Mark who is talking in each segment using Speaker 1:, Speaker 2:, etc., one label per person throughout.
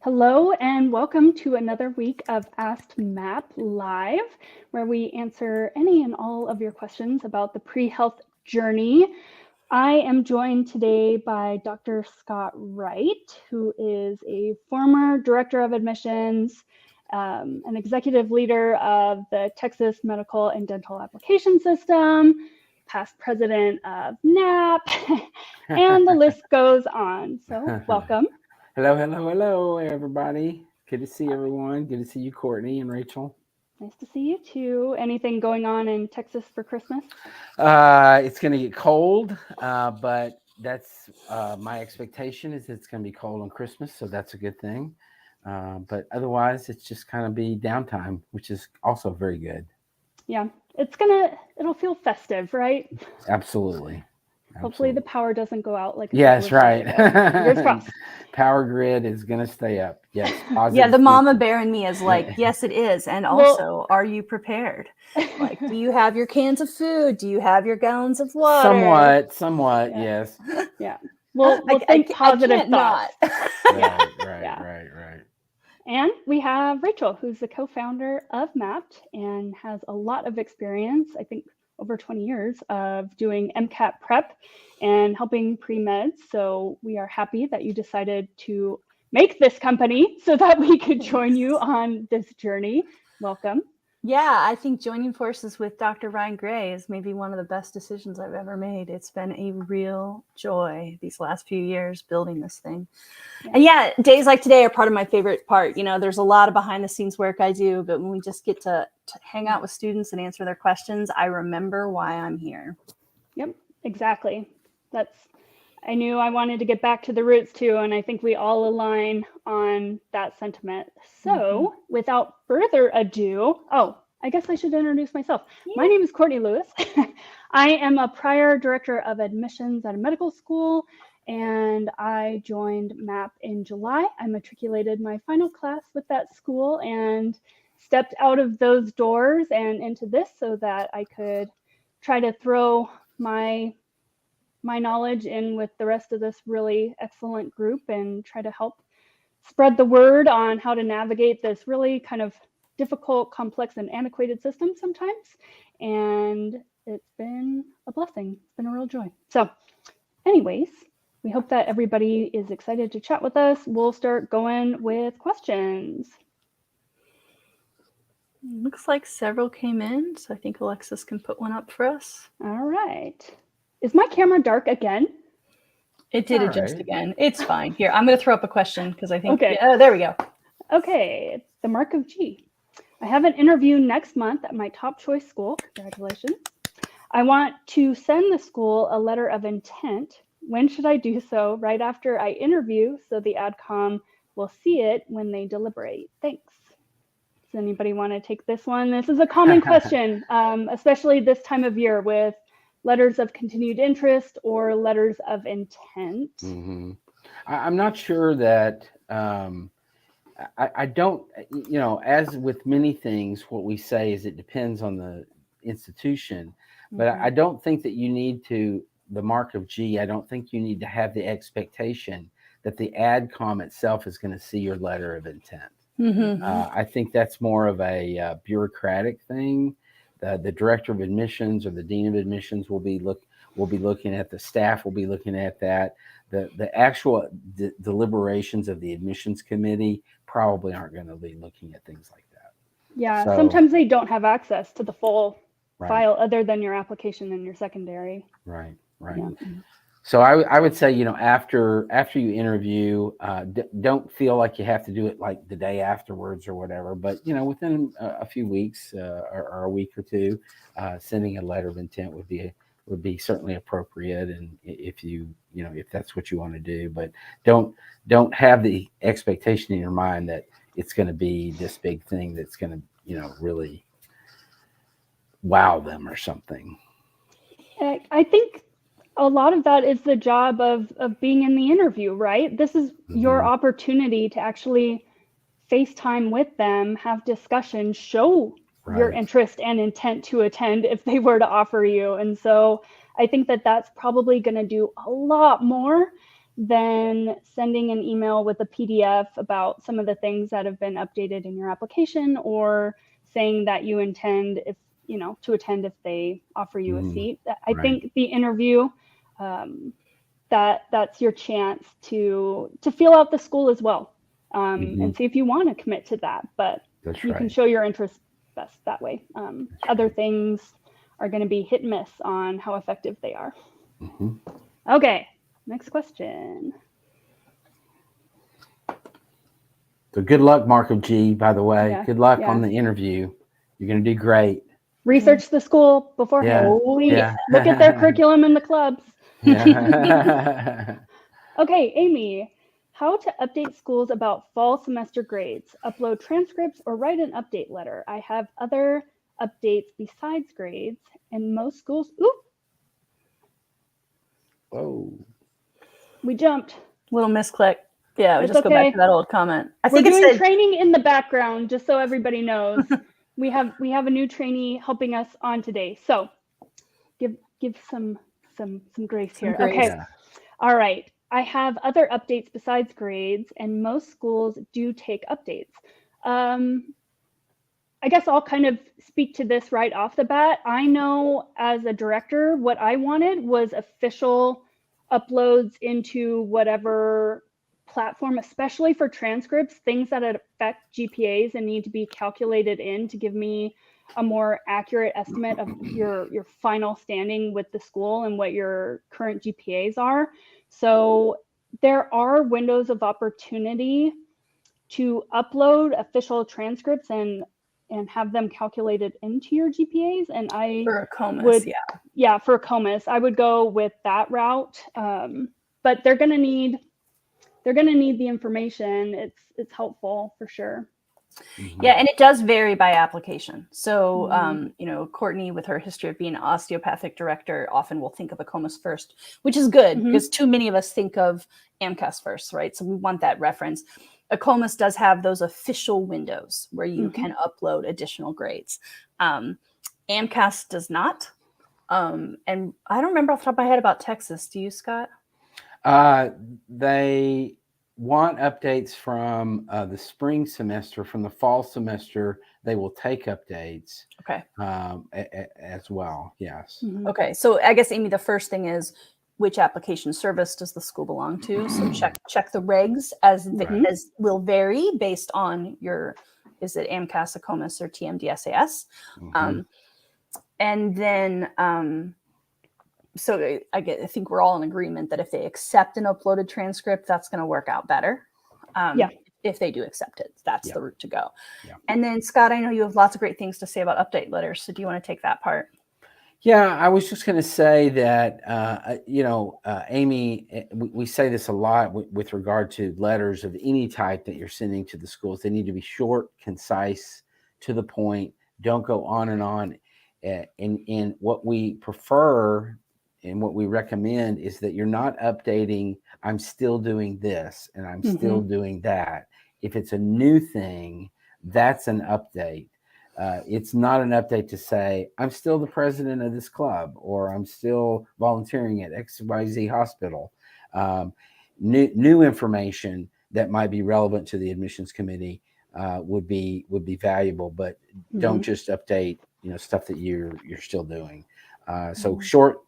Speaker 1: Hello and welcome to another week of Asked Map Live, where we answer any and all of your questions about the pre-health journey. I am joined today by Dr. Scott Wright, who is a former director of admissions, an executive leader of the Texas Medical and Dental Application System, past president of NAP, and the list goes on. So welcome.
Speaker 2: Hello, everybody. Good to see everyone. Good to see you, Courtney and Rachel.
Speaker 1: Nice to see you too. Anything going on in Texas for Christmas?
Speaker 2: It's going to get cold, but that's my expectation is it's going to be cold on Christmas, so that's a good thing. But otherwise, it's just kind of be downtime, which is also very good.
Speaker 1: Yeah, it'll feel festive, right?
Speaker 2: Absolutely.
Speaker 1: Hopefully the power doesn't go out like
Speaker 2: yes, right.
Speaker 1: Fingers crossed.
Speaker 2: Power grid is going to stay up. Yes.
Speaker 3: Yeah, the mama bear in me is like, yes, it is. And also, are you prepared? Like, do you have your cans of food? Do you have your gallons of water?
Speaker 2: Somewhat, yeah. Yes.
Speaker 1: Yeah. Well, think positive thoughts.
Speaker 2: Right.
Speaker 1: And we have Rachel, who's the co-founder of Mappd and has a lot of experience, I think over 20 years of doing MCAT prep and helping Premed. So we are happy that you decided to make this company so that we could join you on this journey. Welcome.
Speaker 3: Yeah, I think joining forces with Dr. Ryan Gray is maybe one of the best decisions I've ever made. It's been a real joy these last few years building this thing. Yeah. And yeah, days like today are part of my favorite part. You know, there's a lot of behind the scenes work I do, but when we just get to hang out with students and answer their questions, I remember why I'm here.
Speaker 1: Yep, exactly. I knew I wanted to get back to the roots too, and I think we all align on that sentiment. So without further ado, I guess I should introduce myself. Yeah. My name is Courtney Lewis. I am a prior director of admissions at a medical school, and I joined MAP in July. I matriculated my final class with that school and stepped out of those doors and into this so that I could try to throw my knowledge in with the rest of this really excellent group and try to help spread the word on how to navigate this really kind of difficult, complex, and antiquated system sometimes. And it's been a blessing. It's been a real joy. So anyways, we hope that everybody is excited to chat with us. We'll start going with questions.
Speaker 3: Looks like several came in, so I think Alexis can put one up for us.
Speaker 1: All right. Is my camera dark again?
Speaker 3: It did adjust again. It's fine. Here, I'm going to throw up a question because I think, oh, there we go.
Speaker 1: Okay, the mark of G. I have an interview next month at my top choice school. Congratulations. I want to send the school a letter of intent. When should I do so? Right after I interview, so the AdCom will see it when they deliberate. Thanks. Does anybody want to take this one? This is a common question, especially this time of year with letters of continued interest or letters of intent.
Speaker 2: I'm not sure that I don't, as with many things, what we say is it depends on the institution, but I don't think that you need to, the mark of G, I don't think you need to have the expectation that the AdCom itself is going to see your letter of intent. I think that's more of a bureaucratic thing. The director of admissions or the dean of admissions will be looking at, the staff will be looking at that. The actual deliberations of the admissions committee probably aren't going to be looking at things like that.
Speaker 1: Yeah, so, sometimes they don't have access to the full file other than your application and your secondary.
Speaker 2: Right.
Speaker 1: Yeah.
Speaker 2: So I would say, after you interview, don't feel like you have to do it like the day afterwards or whatever, but, within a few weeks or a week or two, sending a letter of intent would be certainly appropriate. And if if that's what you want to do, but don't have the expectation in your mind that it's going to be this big thing that's going to, really wow them or something.
Speaker 1: I think a lot of that is the job of being in the interview, right? This is your opportunity to actually FaceTime with them, have discussions, show your interest and intent to attend if they were to offer you. And so I think that that's probably going to do a lot more then sending an email with a PDF about some of the things that have been updated in your application, or saying that you intend, if to attend if they offer you a seat. I
Speaker 2: right.
Speaker 1: think the interview, that's your chance to feel out the school as well, and see if you want to commit to that. But
Speaker 2: That's
Speaker 1: you
Speaker 2: right.
Speaker 1: can show your interest best that way. Other things are going to be hit and miss on how effective they are. Okay, next question.
Speaker 2: So good luck, Mark of G, by the way.
Speaker 1: Yeah,
Speaker 2: Good luck
Speaker 1: yeah.
Speaker 2: on the interview. You're going to do great.
Speaker 1: Research the school beforehand.
Speaker 2: Yeah.
Speaker 1: Look at their curriculum in the clubs.
Speaker 2: Yeah.
Speaker 1: Okay, Amy, how to update schools about fall semester grades? Upload transcripts or write an update letter? I have other updates besides grades, and most schools. Oop,
Speaker 2: Whoa.
Speaker 1: we jumped.
Speaker 3: Little misclick. Yeah, we
Speaker 1: It's
Speaker 3: just go back
Speaker 1: okay.
Speaker 3: to that old comment.
Speaker 1: We're doing training in the background, just so everybody knows. we have a new trainee helping us on today, so give some grace here.
Speaker 3: Grace.
Speaker 1: Okay.
Speaker 2: Yeah.
Speaker 1: All right. I have other updates besides grades, and most schools do take updates. I guess I'll kind of speak to this right off the bat. I know as a director, what I wanted was official uploads into whatever platform, especially for transcripts, things that affect GPAs and need to be calculated in to give me a more accurate estimate of your final standing with the school and what your current GPAs are. So there are windows of opportunity to upload official transcripts and have them calculated into your GPAs. And
Speaker 3: for a COMAS,
Speaker 1: would, for a COMAS, I would go with that route. But they're going to need the information. It's helpful for sure.
Speaker 3: Yeah, and it does vary by application. So, Courtney, with her history of being an osteopathic director, often will think of a COMAS first, which is good because too many of us think of AMCAS first, right? So we want that reference. A COMAS does have those official windows where you can upload additional grades. AMCAS does not. And I don't remember off the top of my head about Texas. Do you, Scott?
Speaker 2: They want updates from the spring semester. From the fall semester, they will take updates.
Speaker 3: Okay.
Speaker 2: As well. Yes.
Speaker 3: Okay. So I guess, Amy, the first thing is, which application service does the school belong to? So check the regs as will vary based on is it AMCAS, ACOMAS, or TMDSAS? And then, so I think we're all in agreement that if they accept an uploaded transcript, that's going to work out better. If they do accept it, that's the route to go.
Speaker 2: Yeah.
Speaker 3: And then, Scott, I know you have lots of great things to say about update letters. So do you want to take that part?
Speaker 2: Yeah, I was just going to say that, Amy, we say this a lot with regard to letters of any type that you're sending to the schools. They need to be short, concise, to the point. Don't go on and on. And what we prefer and what we recommend is that you're not updating, I'm still doing this and I'm still doing that. If it's a new thing, that's an update. It's not an update to say, I'm still the president of this club, or I'm still volunteering at XYZ hospital. New information that might be relevant to the admissions committee would be valuable, but don't just update, stuff that you're still doing. So short,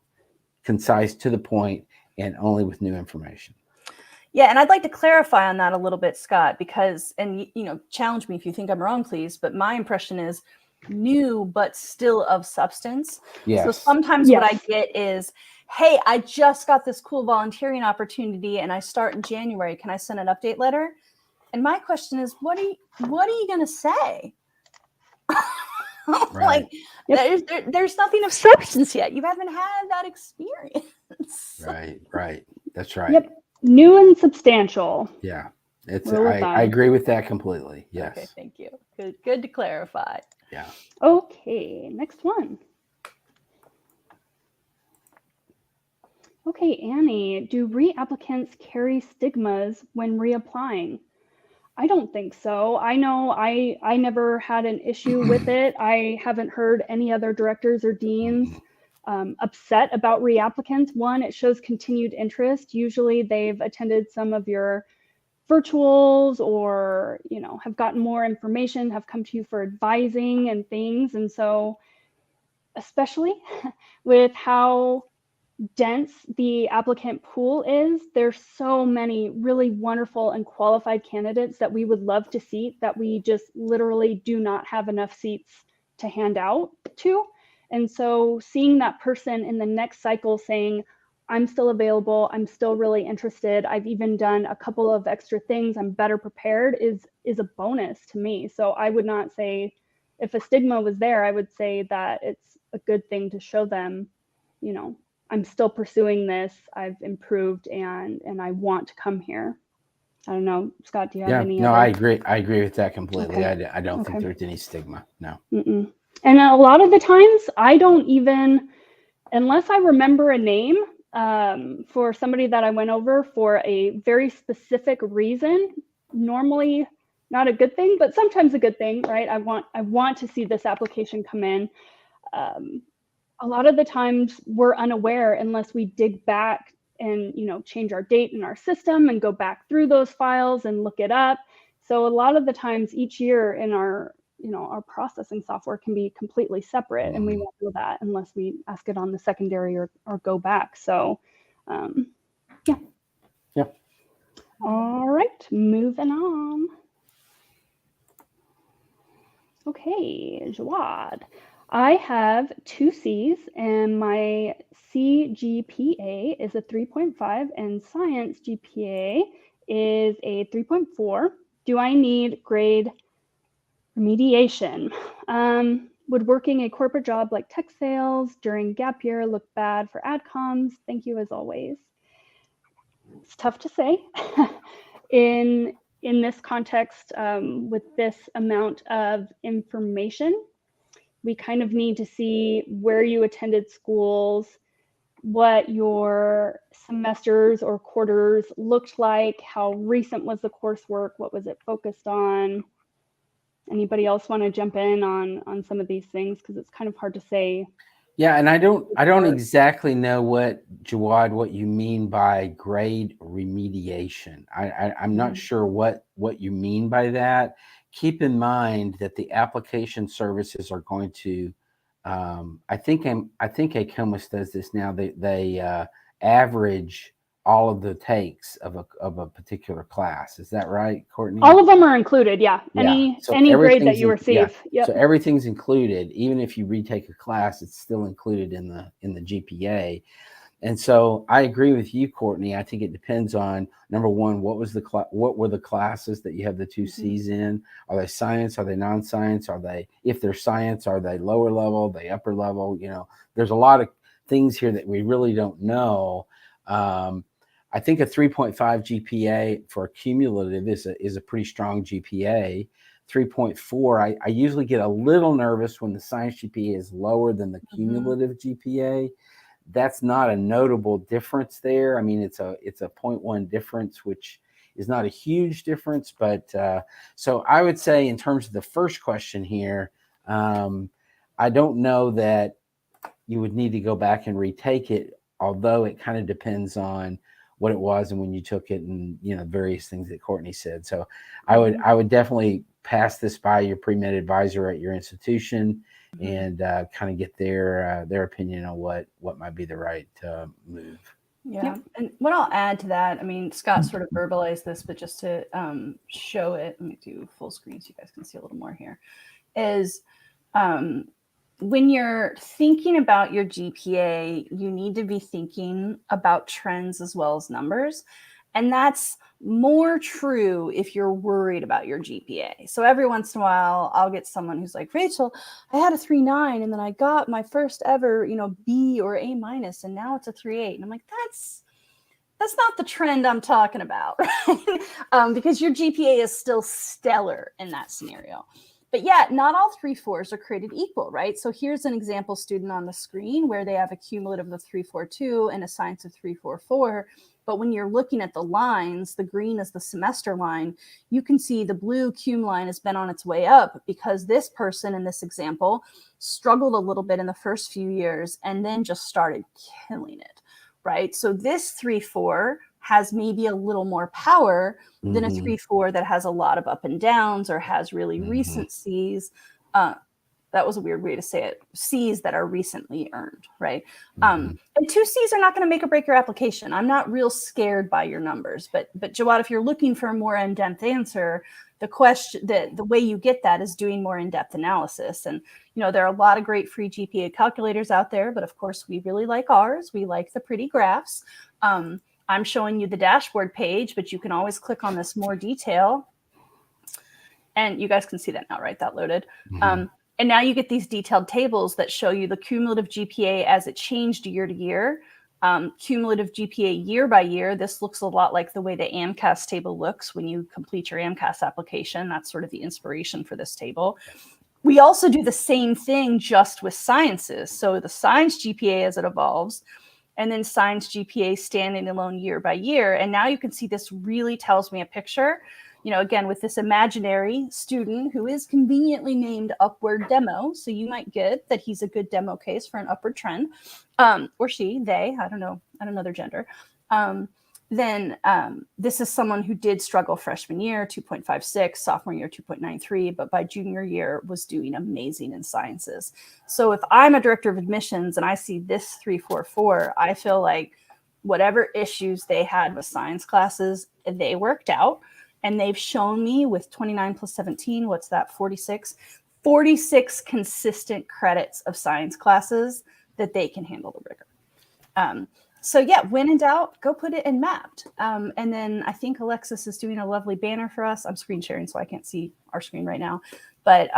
Speaker 2: concise, to the point, and only with new information.
Speaker 3: Yeah, and I'd like to clarify on that a little bit, Scott, because, and challenge me if you think I'm wrong, please, but my impression is new, but still of substance.
Speaker 2: Yes.
Speaker 3: So sometimes what I get is, hey, I just got this cool volunteering opportunity and I start in January. Can I send an update letter? And my question is, what are you going to say?
Speaker 2: Right.
Speaker 3: There's nothing of substance yet. You haven't had that experience.
Speaker 2: Right. That's right.
Speaker 1: Yep. New and substantial.
Speaker 2: Yeah. I agree with that completely. Yes.
Speaker 3: Okay, thank you. Good to clarify.
Speaker 2: Yeah.
Speaker 1: Okay, next one. Okay, Annie, do reapplicants carry stigmas when reapplying? I don't think so. I know I never had an issue with it. I haven't heard any other directors or deans upset about reapplicants. One, it shows continued interest. Usually they've attended some of your virtuals or, have gotten more information, have come to you for advising and things. And so especially with how dense the applicant pool is, there's so many really wonderful and qualified candidates that we would love to seat that we just literally do not have enough seats to hand out to. And so seeing that person in the next cycle saying, I'm still available, I'm still really interested, I've even done a couple of extra things, I'm better prepared, is a bonus to me. So I would not say, if a stigma was there, I would say that it's a good thing to show them, I'm still pursuing this, I've improved, and I want to come here. I don't know, Scott, do you have any
Speaker 2: no,
Speaker 1: other?
Speaker 2: I agree with that completely.
Speaker 1: Okay.
Speaker 2: I don't think
Speaker 1: Okay.
Speaker 2: there's any stigma. No.
Speaker 1: Mm-mm. And a lot of the times I don't even, unless I remember a name, for somebody that I went over for a very specific reason, normally not a good thing, but sometimes a good thing, right? I want to see this application come in. A lot of the times we're unaware unless we dig back and, change our date in our system and go back through those files and look it up. So a lot of the times each year in our processing software can be completely separate, and we won't know that unless we ask it on the secondary or go back. So, yeah. All right, moving on. Okay, Jawad. I have 2 C's and my CGPA is a 3.5 and science GPA is a 3.4. Do I need grade remediation? Would working a corporate job like tech sales during gap year look bad for adcoms? Thank you as always. It's tough to say. In this context, with this amount of information, we kind of need to see where you attended schools, what your semesters or quarters looked like, how recent was the coursework, what was it focused on. Anybody else want to jump in on some of these things? Because it's kind of hard to say.
Speaker 2: Yeah, and I don't exactly know what you mean by grade remediation. I'm not sure what you mean by that. Keep in mind that the application services are going to, I think ACOMAS does this now. They average all of the takes of a particular class. Is that right, Courtney?
Speaker 1: All of them are included, yeah. Any grade that you receive.
Speaker 2: Yeah.
Speaker 1: Yep.
Speaker 2: So everything's included. Even if you retake a class, it's still included in the GPA. And so I agree with you, Courtney. I think it depends on, number one, what were the classes that you have the 2 C's in? Are they science? Are they non-science? If they're science, are they lower level? Are they upper level? There's a lot of things here that we really don't know. I think a 3.5 GPA for cumulative is a pretty strong GPA. 3.4, I usually get a little nervous when the science GPA is lower than the cumulative GPA. That's not a notable difference there. I mean, it's a 0.1 difference, which is not a huge difference. But so I would say in terms of the first question here, I don't know that you would need to go back and retake it, although it kind of depends on what it was and when you took it, and various things that Courtney said. So I would definitely pass this by your pre-med advisor at your institution and kind of get their opinion on what might be the right move.
Speaker 3: Yeah. Yep. And what I'll add to that, I mean, Scott sort of verbalized this, but just to show it, let me do full screen so you guys can see a little more here, is when you're thinking about your GPA, you need to be thinking about trends as well as numbers. And that's more true if you're worried about your GPA. So every once in a while, I'll get someone who's like, Rachel, I had a 3.9 and then I got my first ever, B or A minus, and now it's a 3.8. And I'm like, that's not the trend I'm talking about, right? Because your GPA is still stellar in that scenario. But yet, not all 3.4s are created equal, right? So here's an example student on the screen where they have a cumulative of 3.42 and a science of 3.44. But when you're looking at the lines, the green is the semester line, you can see the blue cum line has been on its way up because this person in this example struggled a little bit in the first few years and then just started killing it, right? So this 3-4 has maybe a little more power than a 3-4 that has a lot of up and downs or has really recent C's. That was a weird way to say it. C's that are recently earned, right? And 2 C's are not going to make or break your application. I'm not real scared by your numbers, but Jawad, if you're looking for a more in-depth answer, the way you get that is doing more in-depth analysis. And there are a lot of great free GPA calculators out there, but of course we really like ours. We like the pretty graphs. I'm showing you the dashboard page, but you can always click on this more detail. And you guys can see that now, right? That loaded. And now you get these detailed tables that show you the cumulative GPA as it changed year to year, cumulative GPA year by year. This looks a lot like the way the AMCAS table looks when you complete your AMCAS application. That's sort of the inspiration for this table. We also do the same thing just with sciences. So the science GPA as it evolves, and then science GPA standing alone year by year. And now you can see this really tells me a picture. Again, with this imaginary student who is conveniently named Upward Demo. So you might get that he's a good demo case for an upward trend, or she, they, I don't know their gender. Then this is someone who did struggle freshman year, 2.56, sophomore year, 2.93, but by junior year was doing amazing in sciences. So if I'm a director of admissions and I see this 3-4-4, I feel like whatever issues they had with science classes, they worked out. And they've shown me with 29 plus 17, what's that, 46? 46 consistent credits of science classes that they can handle the rigor. So yeah, when in doubt, go put it in Mappd. And then I think Alexis is doing a lovely banner for us. I'm screen sharing, so I can't see our screen right now. But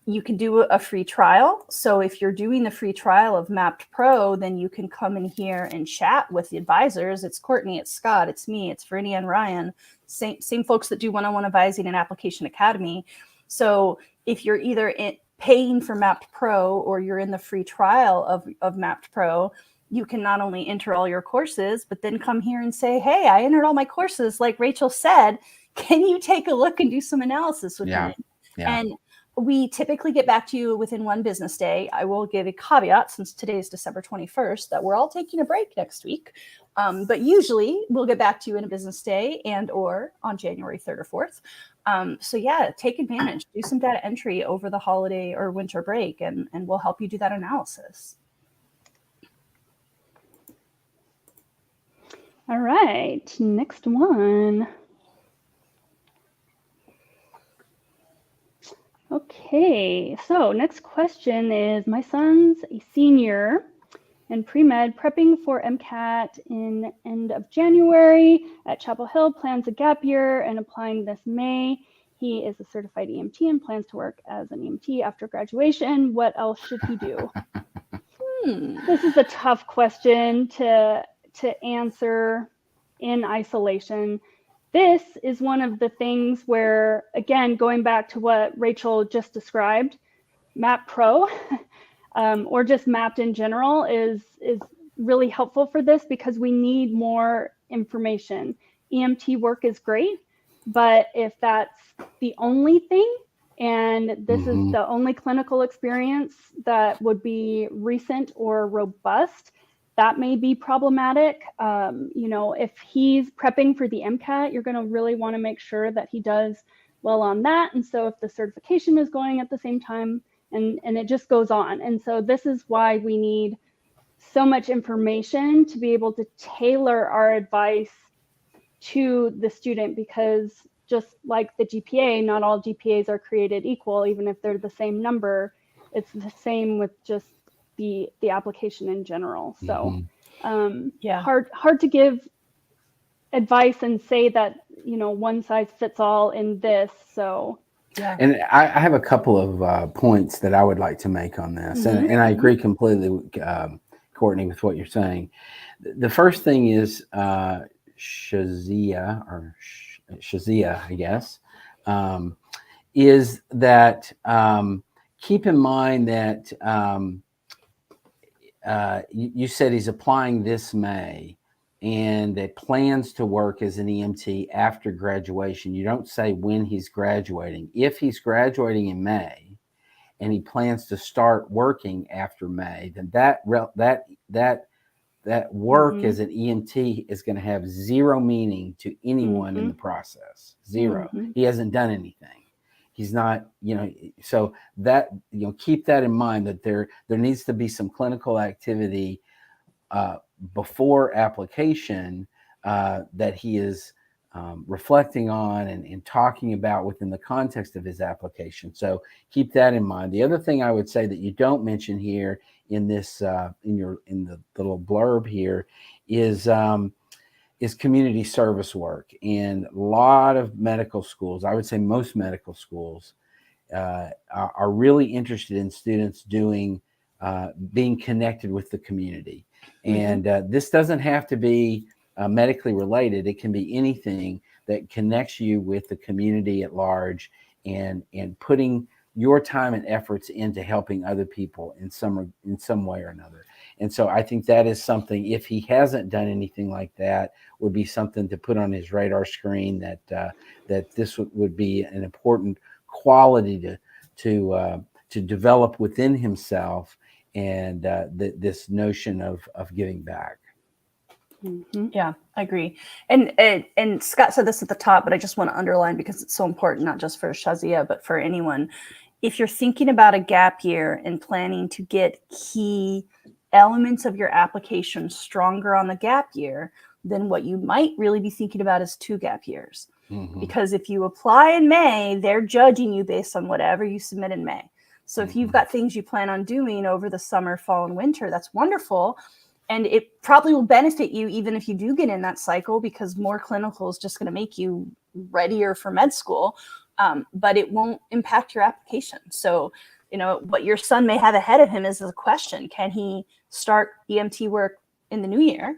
Speaker 3: you can do a free trial. So if you're doing the free trial of Mappd Pro, then you can come in here and chat with the advisors. It's Courtney, it's Scott, it's me, it's Verinny and Ryan, same folks that do one-on-one advising in Application Academy. So if you're either paying for Mappd Pro or you're in the free trial of Mappd Pro, you can not only enter all your courses, but then come here and say, hey, I entered all my courses. Like Rachel said, can you take a look and do some analysis with me? Yeah. And we typically get back to you within 1 business day. I will give a caveat, since today is December 21st, that we're all taking a break next week. But usually we'll get back to you in a business day and or on January 3rd or 4th. So yeah, take advantage, do some data entry over the holiday or winter break, and we'll help you do that analysis.
Speaker 1: All right, next one. Okay, so next question is, my son's a senior in pre-med, prepping for MCAT in end of January at Chapel Hill, plans a gap year and applying this May. He is a certified EMT and plans to work as an EMT after graduation. What else should he do? This is a tough question to answer in isolation. This is one of the things where, again, going back to what Rachel just described, Mappd Pro or just Mappd in general is really helpful for this because we need more information. EMT work is great, but if that's the only thing and this is the only clinical experience that would be recent or robust, that may be problematic. If he's prepping for the MCAT, you're going to really want to make sure that he does well on that. And so if the certification is going at the same time, and it just goes on. And so this is why we need so much information to be able to tailor our advice to the student, because just like the GPA, not all GPAs are created equal, even if they're the same number. It's the same with just the application in general. So hard to give advice and say that, one size fits all in this. So
Speaker 2: yeah. And I have a couple of points that I would like to make on this. And I agree completely with Courtney with what you're saying. The first thing is Shazia, I guess, is that keep in mind that you said he's applying this May, and that plans to work as an EMT after graduation. You don't say when he's graduating. If he's graduating in May and he plans to start working after May, then that work as an EMT is going to have zero meaning to anyone in the process. Zero. He hasn't done anything. He's not, so that, keep that in mind, that there needs to be some clinical activity before application that he is reflecting on and talking about within the context of his application. So keep that in mind. The other thing I would say that you don't mention here in this in the little blurb here is community service work. And a lot of medical schools, I would say most medical schools, are really interested in students doing being connected with the community. And this doesn't have to be medically related. It can be anything that connects you with the community at large, and putting your time and efforts into helping other people in some way or another. And so I think that is something, if he hasn't done anything like that, would be something to put on his radar screen, that this would be an important quality to develop within himself, and this notion of giving back.
Speaker 3: Yeah, I agree. And Scott said this at the top, but I just want to underline, because it's so important, not just for Shazia, but for anyone. If you're thinking about a gap year and planning to get key elements of your application stronger on the gap year, then what you might really be thinking about is 2 gap years. Because if you apply in May, they're judging you based on whatever you submit in May. So if you've got things you plan on doing over the summer, fall, and winter, that's wonderful. And it probably will benefit you even if you do get in that cycle, because more clinical is just going to make you readier for med school. But it won't impact your application. So, what your son may have ahead of him is a question: can he start EMT work in the new year,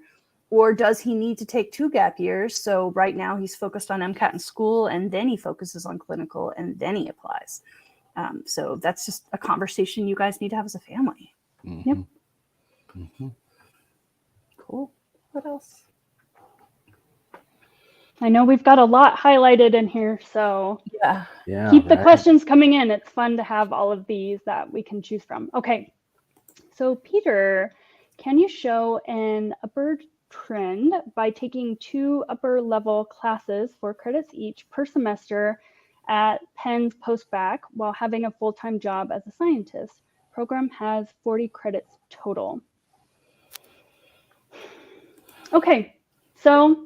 Speaker 3: or does he need to take 2 gap years? So right now he's focused on MCAT in school, and then he focuses on clinical, and then he applies. So that's just a conversation you guys need to have as a family.
Speaker 1: Yep.
Speaker 3: Cool. What else?
Speaker 1: I know we've got a lot highlighted in here, so
Speaker 3: Yeah.
Speaker 1: keep the questions coming in. It's fun to have all of these that we can choose from. Okay, so Peter, can you show an upward trend by taking 2 upper level classes, 4 credits each per semester at Penn's post-bac while having a full-time job as a scientist? Program has 40 credits total. Okay, so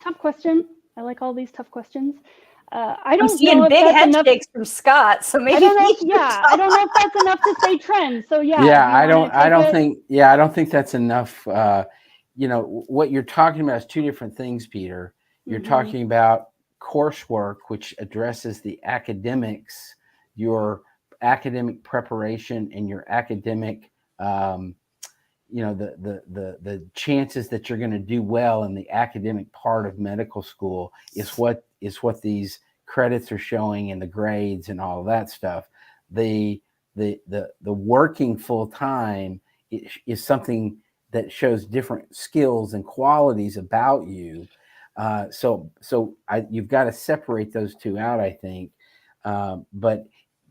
Speaker 1: tough question. I like all these tough questions. I don't know if
Speaker 3: big
Speaker 1: that's
Speaker 3: head
Speaker 1: enough.
Speaker 3: shakes from Scott, so maybe
Speaker 1: I don't know if that's enough to say trend. So
Speaker 2: I don't think that's enough. What you're talking about is 2 different things, Peter. You're talking about coursework, which addresses the academics, your academic preparation, and your academic the chances that you're going to do well in the academic part of medical school is what these credits are showing, and the grades and all of that stuff. The working full time is something that shows different skills and qualities about you. So you've got to separate those 2 out, I think. But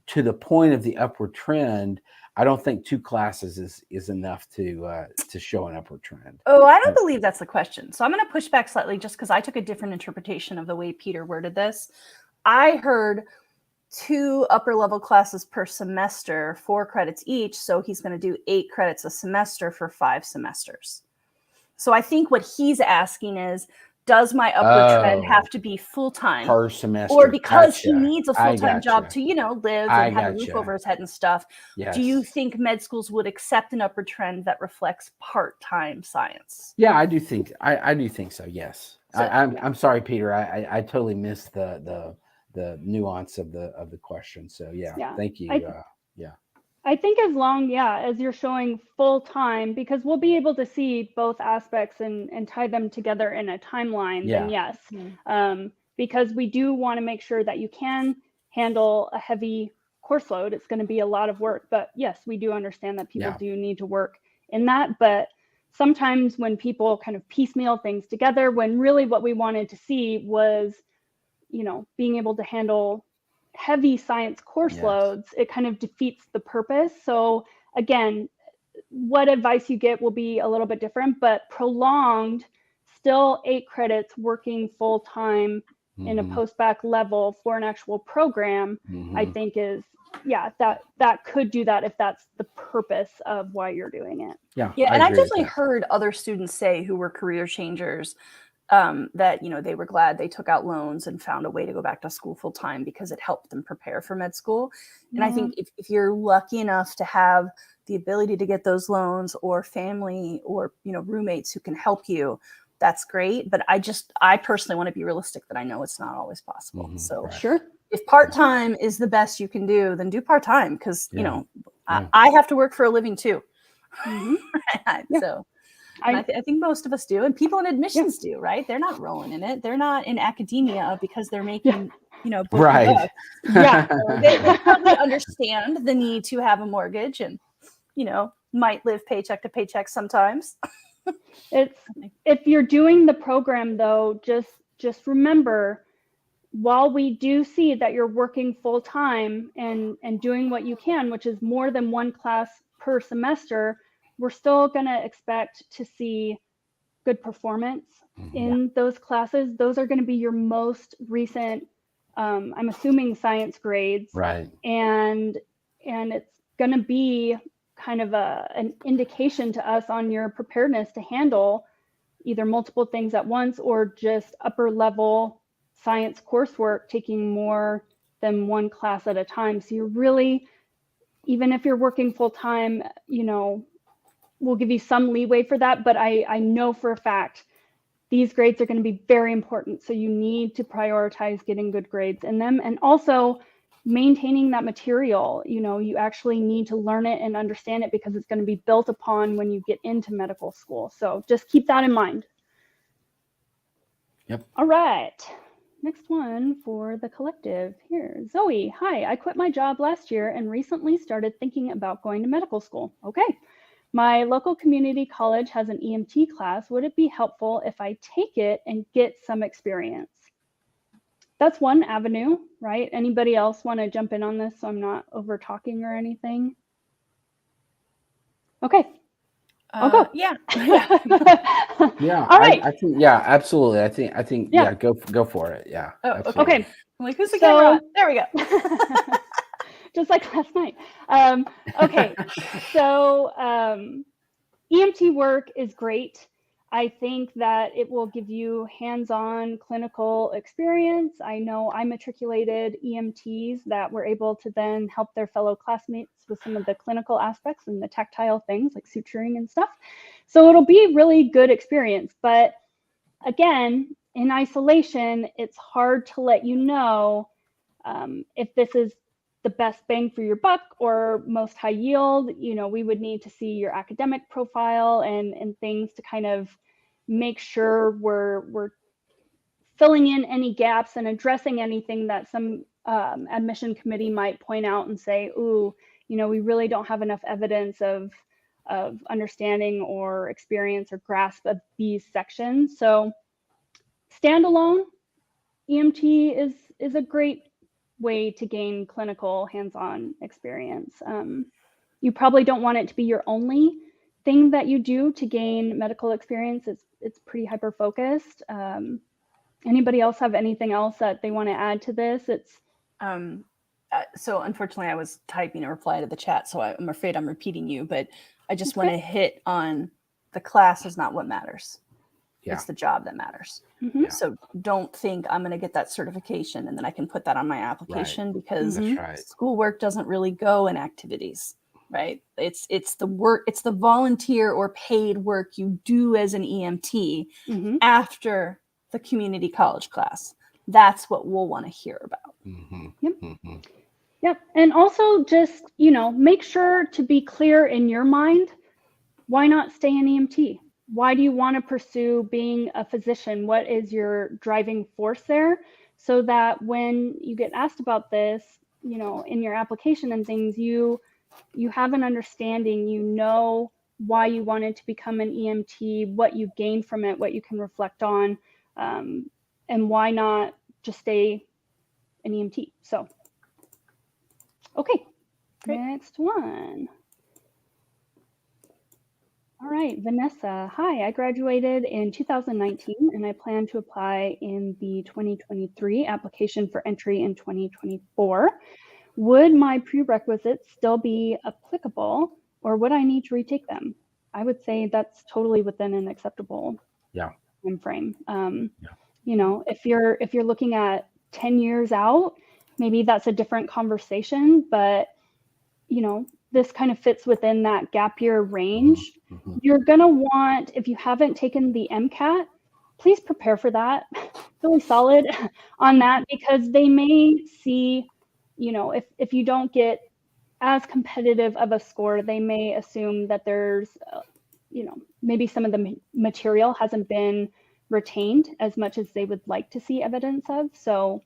Speaker 2: to the point of the upward trend, I don't think 2 classes is enough to show an upward trend.
Speaker 3: Oh, I don't believe that's the question. So I'm going to push back slightly, just because I took a different interpretation of the way Peter worded this. I heard 2 upper level classes per semester, 4 credits each. So he's going to do 8 credits a semester for 5 semesters. So I think what he's asking is, does my upward trend have to be full-time
Speaker 2: per semester,
Speaker 3: or because he needs a full-time job to live and have a roof over his head and stuff?
Speaker 2: Yes.
Speaker 3: Do you think med schools would accept an upward trend that reflects part-time science?
Speaker 2: Yeah, I do think so. Yes. So, I'm sorry, Peter. I totally missed the nuance of the question. So thank you.
Speaker 1: I think as long as you're showing full time, because we'll be able to see both aspects and tie them together in a timeline, then yes. Because we do want to make sure that you can handle a heavy course load. It's going to be a lot of work, but yes, we do understand that people do need to work in that. But sometimes when people kind of piecemeal things together, when really what we wanted to see was, being able to handle heavy science course loads, it kind of defeats the purpose. So again, what advice you get will be a little bit different, but prolonged, still 8 credits working full time in a post-bac level for an actual program, I think is, that could do that if that's the purpose of why you're doing it.
Speaker 3: Yeah, and I've definitely heard other students say who were career changers that, they were glad they took out loans and found a way to go back to school full time because it helped them prepare for med school. And I think if you're lucky enough to have the ability to get those loans, or family or, roommates who can help you, that's great. But I personally want to be realistic that I know it's not always possible. So
Speaker 1: sure,
Speaker 3: if part-time is the best you can do, then do part-time, because, I have to work for a living too. So I think most of us do, and people in admissions do, right? They're not rolling in it. They're not in academia because they're making,
Speaker 2: right.
Speaker 3: Yeah, so they probably understand the need to have a mortgage, and might live paycheck to paycheck sometimes.
Speaker 1: If you're doing the program though, just remember, while we do see that you're working full time and doing what you can, which is more than 1 class per semester, we're still going to expect to see good performance in those classes. Those are going to be your most recent, I'm assuming, science grades.
Speaker 2: Right.
Speaker 1: And it's going to be kind of an indication to us on your preparedness to handle either multiple things at once or just upper level science coursework taking more than 1 class at a time. So you're really, even if you're working full time, we'll give you some leeway for that, but I know for a fact these grades are going to be very important. So you need to prioritize getting good grades in them, and also maintaining that material. You actually need to learn it and understand it because it's going to be built upon when you get into medical school. So just keep that in mind.
Speaker 2: Yep.
Speaker 1: All right. Next one for the collective here. Zoe, hi, I quit my job last year and recently started thinking about going to medical school. Okay. My local community college has an EMT class. Would it be helpful if I take it and get some experience? That's one avenue, right? Anybody else want to jump in on this so I'm not over talking or anything? Okay. I'll go.
Speaker 3: Yeah.
Speaker 2: Yeah.
Speaker 1: All right.
Speaker 2: I think, absolutely. I think, go for it. Yeah.
Speaker 3: Oh,
Speaker 2: okay.
Speaker 3: I'm like, who's the camera? There we go.
Speaker 1: Just like last night. Okay. So EMT work is great. I think that it will give you hands-on clinical experience. I know I matriculated EMTs that were able to then help their fellow classmates with some of the clinical aspects and the tactile things like suturing and stuff. So it'll be a really good experience. But again, in isolation, it's hard to let you know if this is the best bang for your buck or most high yield. We would need to see your academic profile and things to kind of make sure we're filling in any gaps and addressing anything that some admission committee might point out and say, ooh, we really don't have enough evidence of understanding or experience or grasp of these sections. So standalone EMT is a great way to gain clinical hands-on experience. You probably don't want it to be your only thing that you do to gain medical experience. It's pretty hyper-focused. Anybody else have anything else that they want to add to this?
Speaker 3: So unfortunately I was typing a reply to the chat, so I'm afraid I'm repeating you, but I just want to hit on the class is not what matters. Yeah. It's the job that matters. Mm-hmm. Yeah. So don't think I'm going to get that certification and then I can put that on my application, because schoolwork doesn't really go in activities, right? It's the work, it's the volunteer or paid work you do as an EMT after the community college class. That's what we'll want to hear about.
Speaker 1: Yep. Yep. And also just, make sure to be clear in your mind, why not stay in EMT? Why do you want to pursue being a physician? What is your driving force there? So that when you get asked about this, in your application and things, you have an understanding, why you wanted to become an EMT, what you gained from it, what you can reflect on, and why not just stay an EMT. So, okay,
Speaker 3: great.
Speaker 1: Next one. All right, Vanessa. Hi, I graduated in 2019 and I plan to apply in the 2023 application for entry in 2024. Would my prerequisites still be applicable or would I need to retake them? I would say that's totally within an acceptable time frame. You know, if you're looking at 10 years out, maybe that's a different conversation, but you know, this kind of fits within that gap year range. You're going to want, if you haven't taken the MCAT, please prepare for that really solid on that, because they may see, you know, if you don't get as competitive of a score, they may assume that there's, you know, maybe some of the material hasn't been retained as much as they would like to see evidence of. So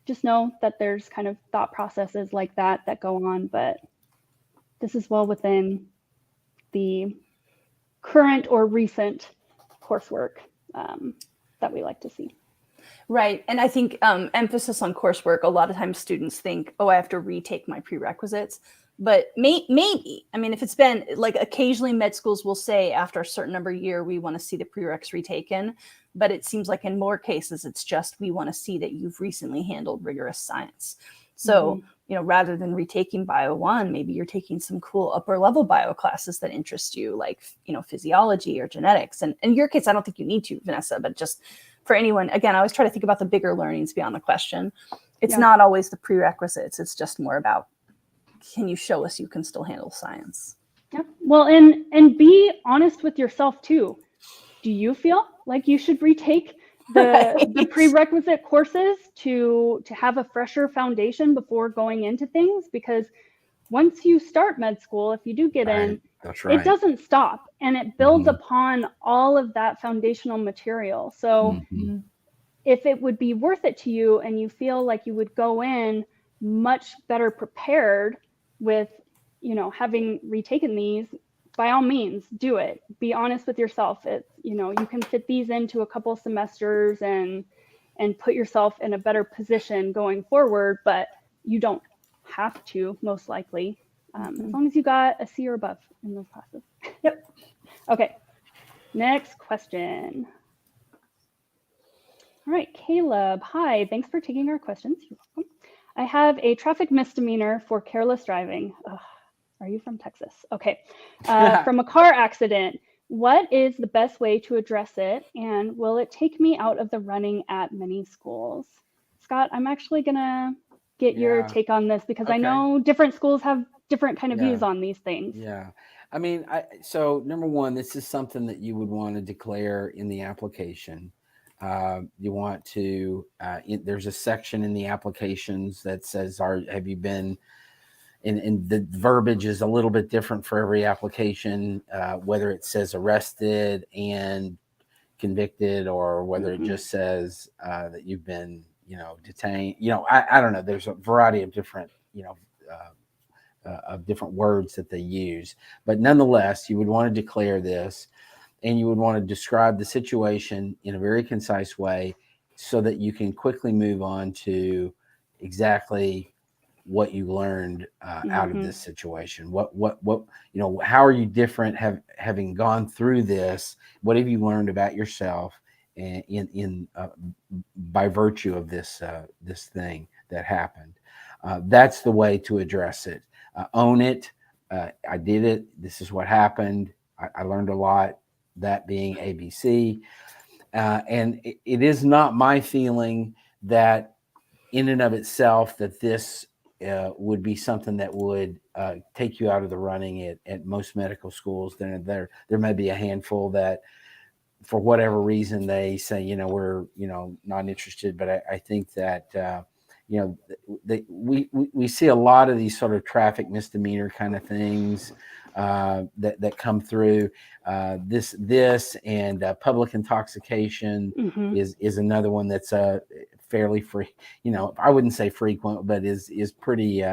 Speaker 1: just know that there's kind of thought processes like that go on, but this is well within the current or recent coursework that we like to see.
Speaker 3: Right. And I think emphasis on coursework, a lot of times students think, oh, I have to retake my prerequisites. But maybe, I mean, if it's been like occasionally med schools will say after a certain number of years, we want to see the prereqs retaken. But it seems like in more cases, it's just we want to see that you've recently handled rigorous science. So, you know, rather than retaking Bio 1, maybe you're taking some cool upper level bio classes that interest you, like, you know, physiology or genetics. And in your case, I don't think you need to, Vanessa, but just for anyone, again, I always try to think about the bigger learnings beyond the question. It's not always the prerequisites. It's just more about, can you show us you can still handle science?
Speaker 1: Yeah. Well, and be honest with yourself too. Do you feel like you should retake the prerequisite courses to have a fresher foundation before going into things? Because once you start med school, if you do get in, it doesn't stop, and it builds upon all of that foundational material. So if it would be worth it to you and you feel like you would go in much better prepared with, you know, having retaken these, by all means, do it. Be honest with yourself. It, you know, you can fit these into a couple semesters and put yourself in a better position going forward, but you don't have to, most likely, as long as you got a C or above in those classes.
Speaker 3: Yep.
Speaker 1: Okay, next question. All right, Caleb. Hi, thanks for taking our questions. You're welcome. I have a traffic misdemeanor for careless driving. Ugh, are you from Texas? Okay. From a car accident. What is the best way to address it? And will it take me out of the running at many schools? Scott, I'm actually going to get your take on this because I know different schools have different kind of views on these things.
Speaker 2: Yeah. I mean, so number one, this is something that you would want to declare in the application. You want to, there's a section in the applications that says, have you been, and the verbiage is a little bit different for every application, whether it says arrested and convicted or whether it just says that you've been, you know, detained. You know, I don't know. There's a variety of different, you know, of different words that they use. But nonetheless, you would want to declare this. And you would want to describe the situation in a very concise way so that you can quickly move on to exactly what you learned out of this situation. What, you know, how are you different having gone through this? What have you learned about yourself in by virtue of this thing that happened? That's the way to address it. Own it. I did it. This is what happened. I learned a lot. That being ABC. And it is not my feeling that in and of itself that this would be something that would take you out of the running at most medical schools. There may be a handful that for whatever reason they say, you know, we're, you know, not interested. But I think that, you know, we see a lot of these sort of traffic misdemeanor kind of things that come through. This and public intoxication is another one that's fairly free. You know, I wouldn't say frequent, but is pretty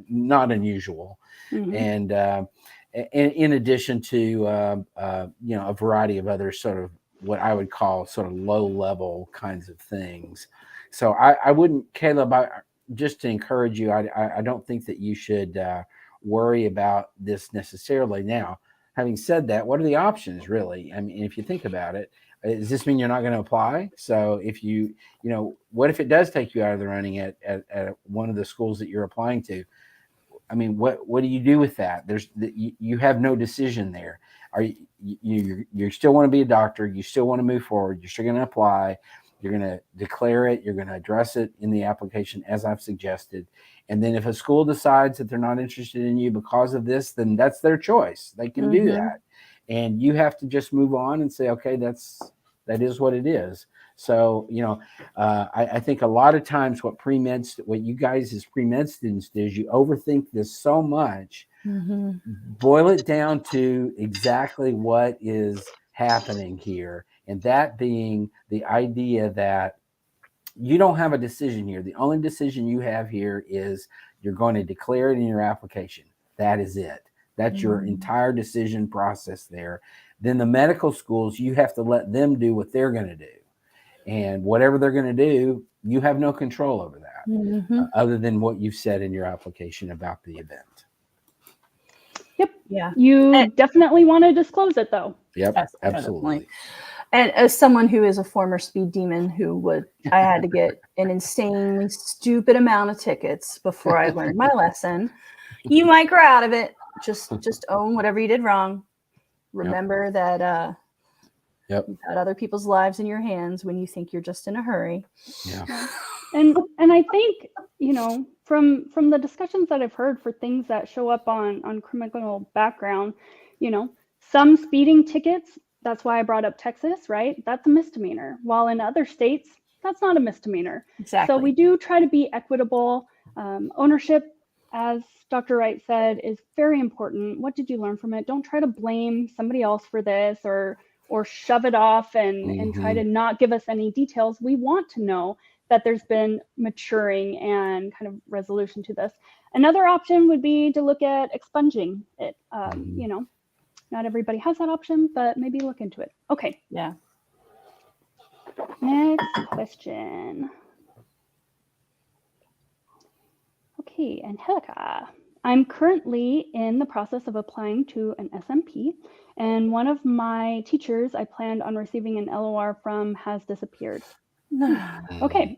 Speaker 2: not unusual. And in addition to a variety of other sort of what I would call sort of low level kinds of things. So I wouldn't, Caleb, just to encourage you, I don't think that you should worry about this necessarily. Now, having said that, what are the options really? I mean, if you think about it, does this mean you're not going to apply? So if what if it does take you out of the running at one of the schools that you're applying to? I mean, what do you do with that? You have no decision there. You still want to be a doctor? You still want to move forward? You're still going to apply. You're going to declare it. You're going to address it in the application as I've suggested. And then if a school decides that they're not interested in you because of this, then that's their choice. They can do that. And you have to just move on and say, okay, that is what it is. So, I think a lot of times what you guys as pre-med students do is you overthink this so much. Boil it down to exactly what is happening here. And that being the idea that you don't have a decision here. The only decision you have here is you're going to declare it in your application. That is it. That's your entire decision process there. Then the medical schools, you have to let them do what they're going to do. And whatever they're going to do, you have no control over that, other than what you've said in your application about the event.
Speaker 1: Yep.
Speaker 3: Yeah.
Speaker 1: You definitely want to disclose it, though.
Speaker 2: Yep,
Speaker 3: That's
Speaker 2: absolutely.
Speaker 3: And as someone who is a former speed demon I had to get an insanely stupid amount of tickets before I learned my lesson. You might grow out of it. Just own whatever you did wrong. Remember that you've got other people's lives in your hands when you think you're just in a hurry.
Speaker 2: Yeah.
Speaker 1: And I think, from the discussions that I've heard for things that show up on criminal background, some speeding tickets, that's why I brought up Texas, right? That's a misdemeanor. While in other states, that's not a misdemeanor.
Speaker 3: Exactly.
Speaker 1: So we do try to be equitable. Ownership, as Dr. Wright said, is very important. What did you learn from it? Don't try to blame somebody else for this or shove it off and try to not give us any details. We want to know that there's been maturing and kind of resolution to this. Another option would be to look at expunging it. Not everybody has that option, but maybe look into it. Okay.
Speaker 3: Yeah.
Speaker 1: Next question. Okay, Angelica. I'm currently in the process of applying to an SMP, and one of my teachers I planned on receiving an LOR from has disappeared. Okay.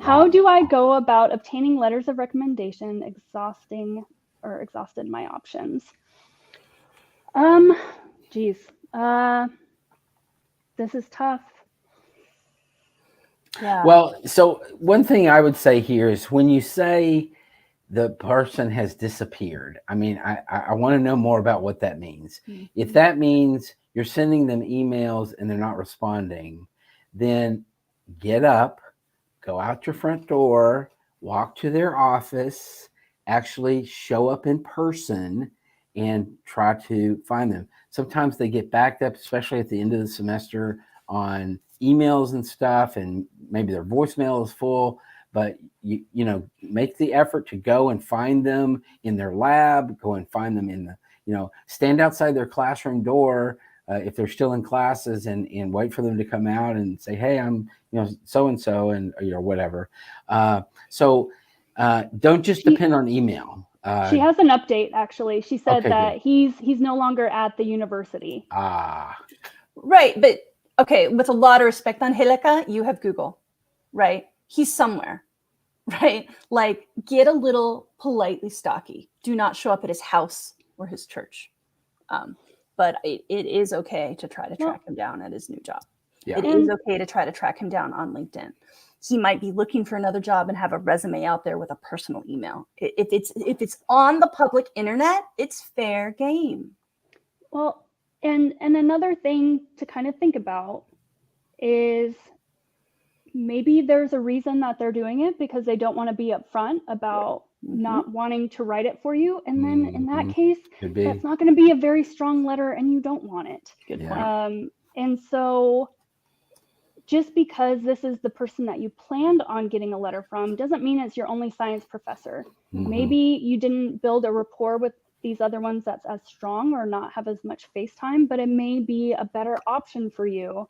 Speaker 1: How do I go about obtaining letters of recommendation, exhausted my options? This is tough.
Speaker 3: Yeah.
Speaker 2: Well, so one thing I would say here is when you say the person has disappeared, I mean, I want to know more about what that means. If that means you're sending them emails and they're not responding, then get up, go out your front door, walk to their office, actually show up in person and try to find them. Sometimes they get backed up, especially at the end of the semester, on emails and stuff, and maybe their voicemail is full, but you make the effort to go and find them in their lab, go and find them in the, stand outside their classroom door if they're still in classes and wait for them to come out and say, hey, I'm, so-and-so and, whatever. So don't just depend on email.
Speaker 1: She has an update, actually. She said that
Speaker 2: good.
Speaker 1: he's no longer at the university.
Speaker 3: Right. But okay, with a lot of respect, Angelica, you have Google, right? He's somewhere, right? Like, get a little politely stocky. Do not show up at his house or his church. But it is okay to try to track him down at his new job. Yeah. It is okay to try to track him down on LinkedIn. He might be looking for another job and have a resume out there with a personal email. If it's on the public internet, it's fair game.
Speaker 1: Well, and another thing to kind of think about is maybe there's a reason that they're doing it because they don't want to be upfront about not wanting to write it for you. And then in that case, that's not going to be a very strong letter and you don't want it.
Speaker 3: Good point.
Speaker 1: And so just because this is the person that you planned on getting a letter from doesn't mean it's your only science professor. Maybe you didn't build a rapport with these other ones that's as strong or not have as much face time, but it may be a better option for you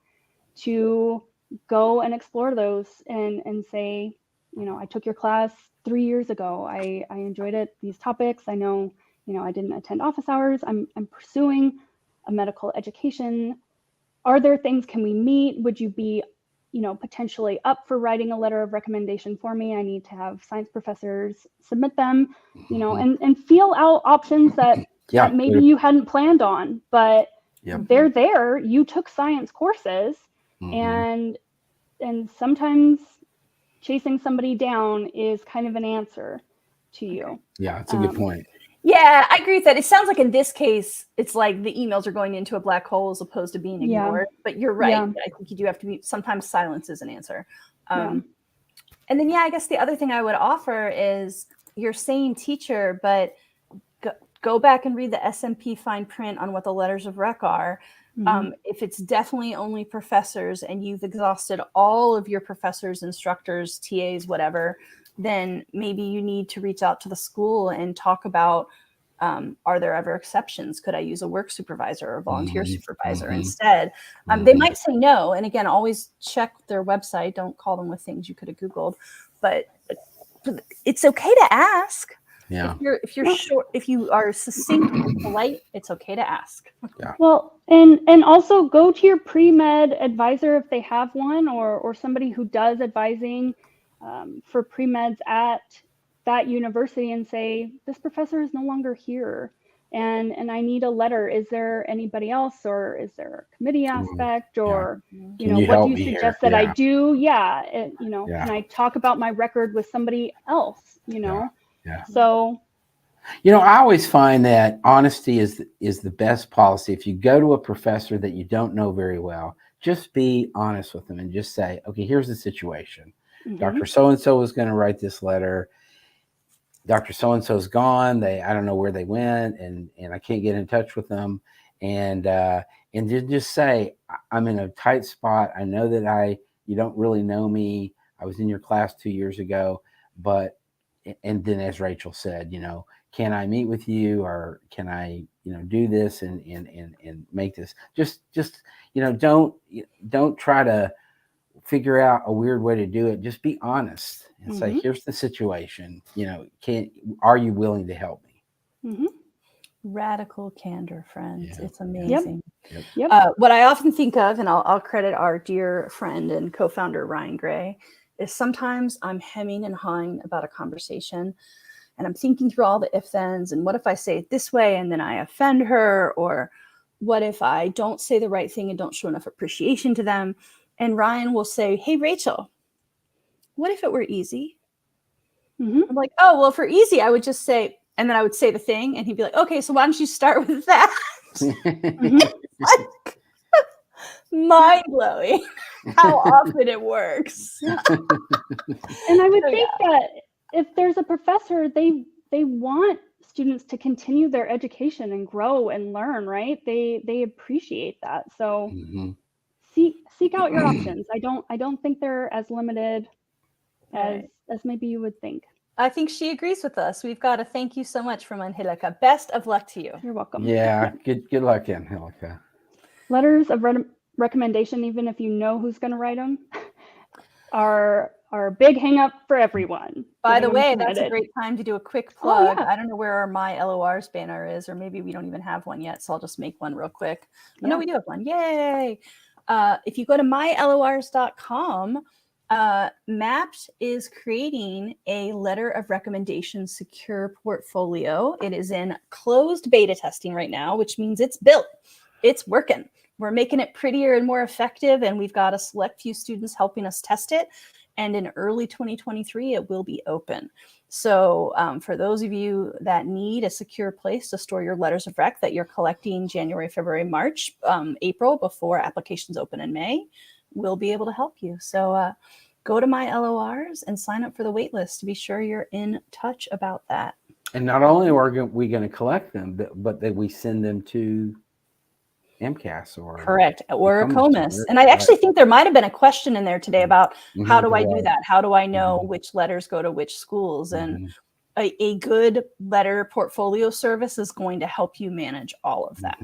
Speaker 1: to go and explore those and say, you know, I took your class 3 years ago. I enjoyed it. These topics, I know, you know, I didn't attend office hours. I'm pursuing a medical education. Are there things, can we meet? Would you be, you know, potentially up for writing a letter of recommendation for me? I need to have science professors submit them, you know, and feel out options that maybe you hadn't planned on, but they're there. You took science courses, and sometimes chasing somebody down is kind of an answer to you.
Speaker 2: Yeah, that's a good point.
Speaker 3: Yeah, I agree with that. It sounds like in this case, it's like the emails are going into a black hole as opposed to being ignored. But you're right. I think you do have to be, sometimes silence is an answer. And then, I guess the other thing I would offer is you're saying teacher, but go back and read the SMP fine print on what the letters of rec are. If it's definitely only professors and you've exhausted all of your professors, instructors, TAs, whatever, then maybe you need to reach out to the school and talk about, are there ever exceptions? Could I use a work supervisor or a volunteer supervisor instead? They might say no. And again, always check their website. Don't call them with things you could have Googled, but it's okay to ask.
Speaker 2: Yeah.
Speaker 3: If you're short, if you are succinct and polite, it's okay to ask.
Speaker 2: Yeah.
Speaker 1: Well, and also go to your pre-med advisor if they have one, or somebody who does advising for pre-meds at that university, and say, this professor is no longer here, and I need a letter. Is there anybody else, or is there a committee aspect, or you know, what do you suggest that I do? You know, can I talk about my record with somebody else? You know. So,
Speaker 2: you know, I always find that honesty is the best policy. If you go to a professor that you don't know very well, just be honest with them and just say, okay, here's the situation. Dr. So-and-so was going to write this letter. Dr. So-and-so's gone. I don't know where they went, and I can't get in touch with them. And just say, I'm in a tight spot. I know that you don't really know me. I was in your class 2 years ago, but, and then as Rachel said, you know, can I meet with you, or can I, you know, do this and make this? Just you know, don't try to figure out a weird way to do it. Just be honest and say, here's the situation. You know, are you willing to help me?
Speaker 3: Radical candor, friends. It's amazing.
Speaker 1: Yep.
Speaker 3: What I often think of, and I'll credit our dear friend and co-founder Ryan Gray, is sometimes I'm hemming and hawing about a conversation, and I'm thinking through all the if-thens, and what if I say it this way and then I offend her, or what if I don't say the right thing and don't show enough appreciation to them? And Ryan will say, hey, Rachel, what if it were easy? I'm like, oh, well, for easy, I would just say, and then I would say the thing, and he'd be like, okay, so why don't you start with that? Like, mind-blowing how often it works.
Speaker 1: And I would think that if there's a professor, they want students to continue their education and grow and learn, right? They appreciate that. So seek out your options. I don't think they're as limited as maybe you would think.
Speaker 3: I think she agrees with us. We've got a thank you so much from Angelica. Best of luck to you.
Speaker 1: You're welcome.
Speaker 2: Yeah. Good luck, Angelica.
Speaker 1: Letters of recommendation, even if you know who's going to write them, are a big hang up for everyone.
Speaker 3: By the way, that's a great time to do a quick plug. I don't know where our My LORs banner is, or maybe we don't even have one yet, so I'll just make one real quick. Oh, no, we do have one. Yay! If you go to mylors.com, Mappd is creating a letter of recommendation secure portfolio. It is in closed beta testing right now, which means it's built. It's working. We're making it prettier and more effective, and we've got a select few students helping us test it. And in early 2023, it will be open. So for those of you that need a secure place to store your letters of rec that you're collecting January, February, March, April, before applications open in May, we'll be able to help you. So go to My LORs and sign up for the wait list to be sure you're in touch about that.
Speaker 2: And not only are we going to collect them, but that we send them to MCAS or
Speaker 3: correct, or COMIS. And I actually think there might have been a question in there today about how do I do that? How do I know which letters go to which schools? And a good letter portfolio service is going to help you manage all of that.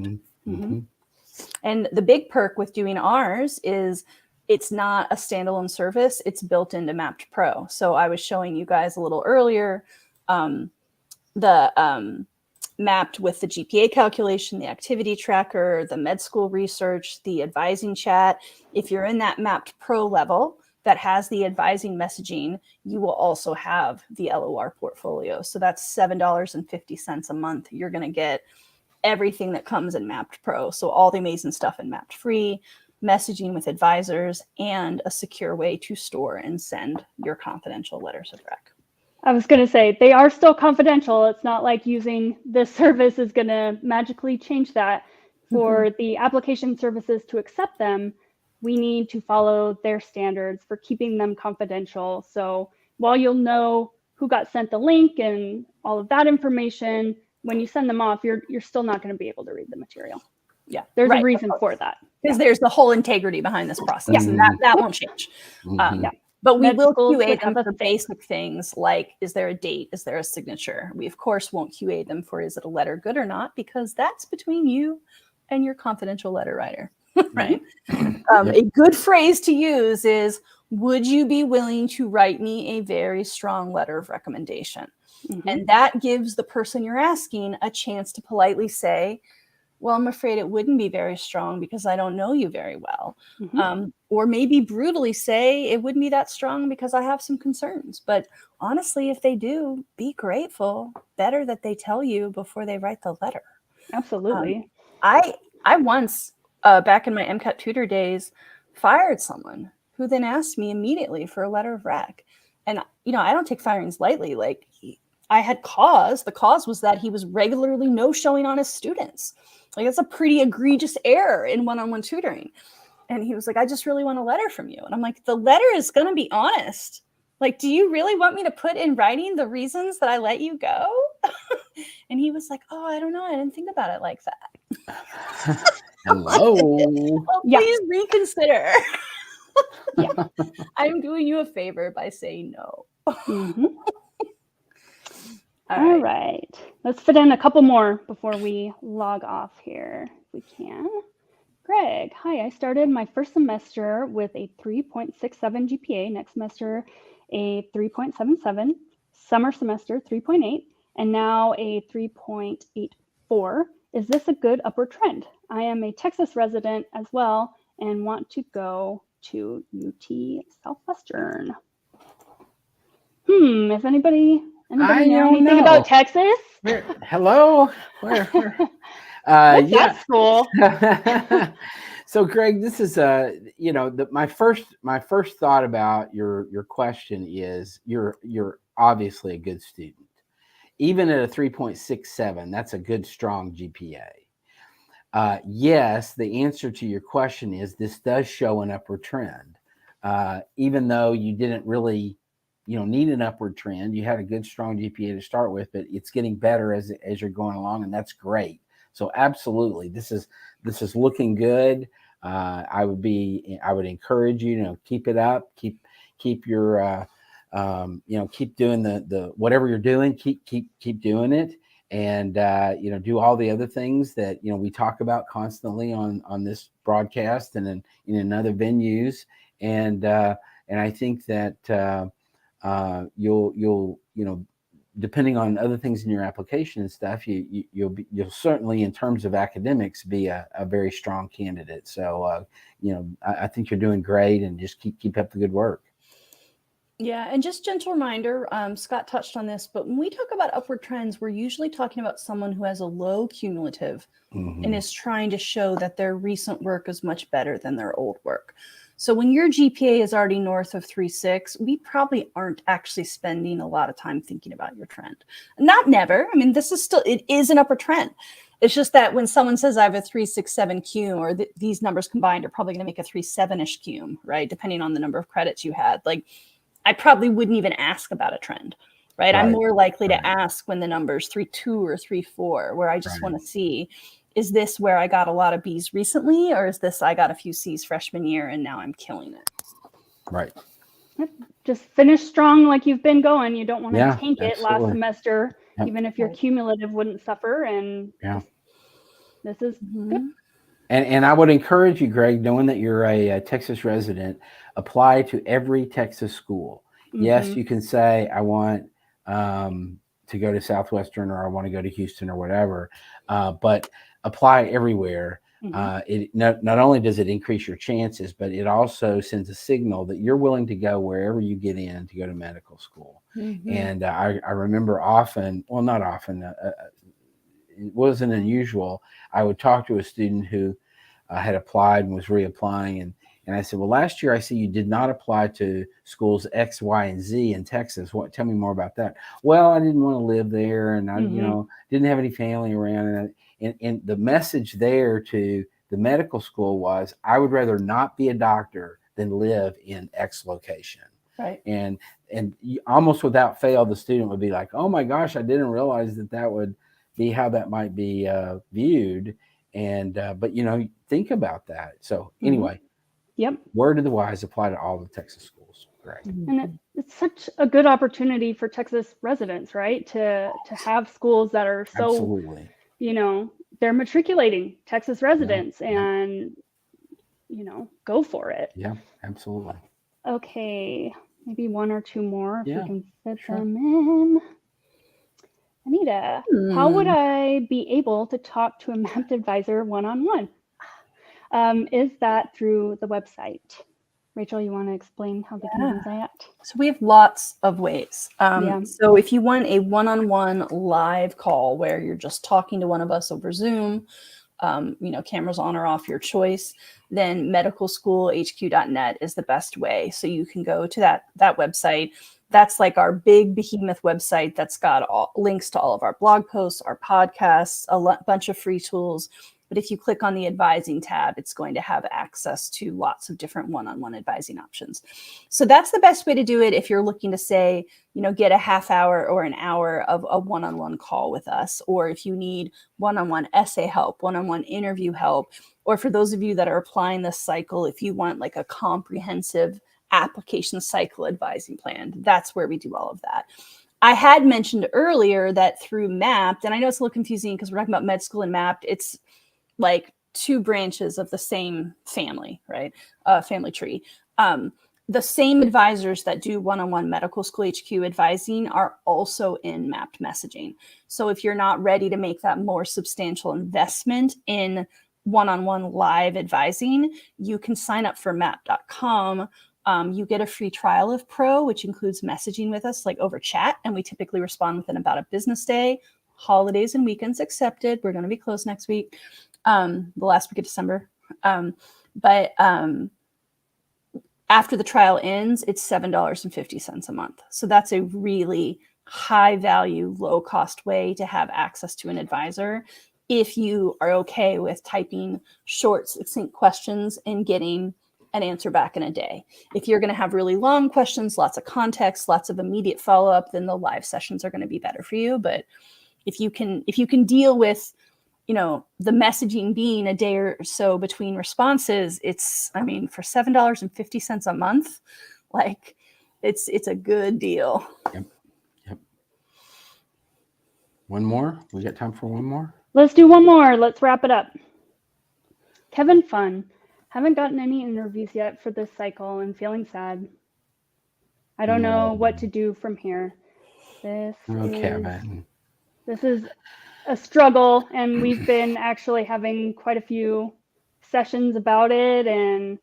Speaker 3: And the big perk with doing ours is it's not a standalone service. It's built into Mappd Pro. So I was showing you guys a little earlier the Mappd with the GPA calculation, the activity tracker, the med school research, the advising chat. If you're in that Mappd Pro level that has the advising messaging, you will also have the LOR portfolio. So that's $7.50 a month. You're going to get everything that comes in Mappd Pro. So all the amazing stuff in Mappd Free, messaging with advisors, and a secure way to store and send your confidential letters of rec.
Speaker 1: I was going to say, they are still confidential. It's not like using this service is going to magically change that. For the application services to accept them, we need to follow their standards for keeping them confidential. So while you'll know who got sent the link and all of that information, when you send them off, you're still not going to be able to read the material.
Speaker 3: Yeah,
Speaker 1: there's a reason for that.
Speaker 3: Because there's the whole integrity behind this process, and that won't change. But we will QA them for basic things like, is there a date? Is there a signature? We, of course, won't QA them for, is it a letter good or not? Because that's between you and your confidential letter writer, right? A good phrase to use is, would you be willing to write me a very strong letter of recommendation? And that gives the person you're asking a chance to politely say, well, I'm afraid it wouldn't be very strong because I don't know you very well. Or maybe brutally say it wouldn't be that strong because I have some concerns. But honestly, if they do, be grateful. Better that they tell you before they write the letter.
Speaker 1: Absolutely.
Speaker 3: I once, back in my MCAT tutor days, fired someone who then asked me immediately for a letter of rec. And, you know, I don't take firings lightly. Like, I had cause. The cause was that he was regularly no-showing on his students. Like, that's a pretty egregious error in one-on-one tutoring. And he was like, I just really want a letter from you. And I'm like, the letter is going to be honest. Like, do you really want me to put in writing the reasons that I let you go? And he was like, oh, I don't know. I didn't think about it like that.
Speaker 2: Hello.
Speaker 3: Well, please reconsider. I'm doing you a favor by saying no.
Speaker 1: All right. Let's fit in a couple more before we log off here, if we can. Greg, hi. I started my first semester with a 3.67 GPA. Next semester, a 3.77. Summer semester, 3.8. And now a 3.84. Is this a good upward trend? I am a Texas resident as well and want to go to UT Southwestern. If anybody know anything about Texas?
Speaker 2: Hello? Where?
Speaker 1: That's cool.
Speaker 2: So, Greg, this is my first thought about your question is you're obviously a good student. Even at a 3.67, that's a good, strong GPA. Yes, the answer to your question is this does show an upward trend. Even though you didn't really need an upward trend, you had a good, strong GPA to start with, but it's getting better as you're going along, and that's great. So absolutely, this is looking good. I would encourage you to keep it up, keep your keep doing the whatever you're doing, keep doing it, and do all the other things that we talk about constantly on this broadcast and in other venues, and I think that you'll depending on other things in your application and stuff, you'll certainly, in terms of academics, be a very strong candidate. So I think you're doing great, and just keep up the good work.
Speaker 3: Yeah, and just gentle reminder, Scott touched on this, but when we talk about upward trends, we're usually talking about someone who has a low cumulative and is trying to show that their recent work is much better than their old work. So when your GPA is already north of 3.6, we probably aren't actually spending a lot of time thinking about your trend. Not never. I mean, it is an upward trend. It's just that when someone says I have a 3.67 cum, or these numbers combined are probably going to make a 3.7-ish cum, right? Depending on the number of credits you had. Like, I probably wouldn't even ask about a trend, right? I'm more likely to ask when the number's 3.2 or 3.4, where I just want to see, is this where I got a lot of B's recently, or is this I got a few C's freshman year and now I'm killing it?
Speaker 2: Right.
Speaker 1: just finish strong like you've been going. You don't want to
Speaker 2: Yeah,
Speaker 1: tank it last
Speaker 2: absolutely.
Speaker 1: semester,
Speaker 2: Yep.
Speaker 1: even if your
Speaker 3: Right.
Speaker 1: cumulative wouldn't suffer. And
Speaker 2: Yeah.
Speaker 1: this is good.
Speaker 2: And I would encourage you, Greg, knowing that you're a Texas resident, apply to every Texas school. Yes, you can say, I want to go to Southwestern, or I want to go to Houston, or whatever, but apply everywhere. It not only does it increase your chances, but it also sends a signal that you're willing to go wherever you get in to go to medical school. And I remember often, well, not often, it wasn't unusual. I would talk to a student who had applied and was reapplying, and I said, well, last year I see you did not apply to schools X, Y, and Z in Texas. What? Tell me more about that. Well, I didn't want to live there, and I, didn't have any family around. And the message there to the medical school was, I would rather not be a doctor than live in X location.
Speaker 3: Right.
Speaker 2: And almost without fail, the student would be like, oh my gosh, I didn't realize that would be how that might be viewed. And but think about that. So anyway, word of the wise, apply to all the Texas schools. Great.
Speaker 1: And it's such a good opportunity for Texas residents, right? To have schools that are so,
Speaker 2: absolutely,
Speaker 1: they're matriculating Texas residents, and go for it.
Speaker 2: Yeah, absolutely.
Speaker 1: Okay, maybe one or two more if we can fit
Speaker 2: sure.
Speaker 1: them in. Anita, how would I be able to talk to a Mappd advisor one-on-one? Is that through the website? Rachel, you want to explain how they can do that?
Speaker 3: So we have lots of ways. So if you want a one-on-one live call where you're just talking to one of us over Zoom, cameras on or off, your choice, then medicalschoolhq.net is the best way. So you can go to that website. That's like our big behemoth website that's got links to all of our blog posts, our podcasts, a bunch of free tools. But if you click on the advising tab, it's going to have access to lots of different one-on-one advising options. So that's the best way to do it if you're looking to say, get a half hour or an hour of a one-on-one call with us, or if you need one-on-one essay help, one-on-one interview help, or for those of you that are applying this cycle, if you want like a comprehensive application cycle advising plan, that's where we do all of that. I had mentioned earlier that through Mappd, and I know it's a little confusing because we're talking about med school and Mappd, it's like two branches of the same family, right? Family tree. The same advisors that do one-on-one medical school HQ advising are also in Mappd messaging. So if you're not ready to make that more substantial investment in one-on-one live advising, you can sign up for MappdCon. You get a free trial of Pro, which includes messaging with us like over chat, and we typically respond within about a business day. Holidays and weekends accepted. We're going to be closed next week, the last week of December. But after the trial ends, it's $7.50 a month. So that's a really high value, low cost way to have access to an advisor if you are okay with typing short, succinct questions and getting an answer back in a day. If you're going to have really long questions, lots of context, lots of immediate follow-up, then the live sessions are going to be better for you. But if you can deal with, the messaging being a day or so between responses, for $7.50 a month, like it's a good deal.
Speaker 2: Yep. One more? We got time for one more?
Speaker 1: Let's do one more. Let's wrap it up. Kevin Fun. Haven't gotten any interviews yet for this cycle and feeling sad. I don't know what to do from here. This is a struggle, and we've been actually having quite a few sessions about it, and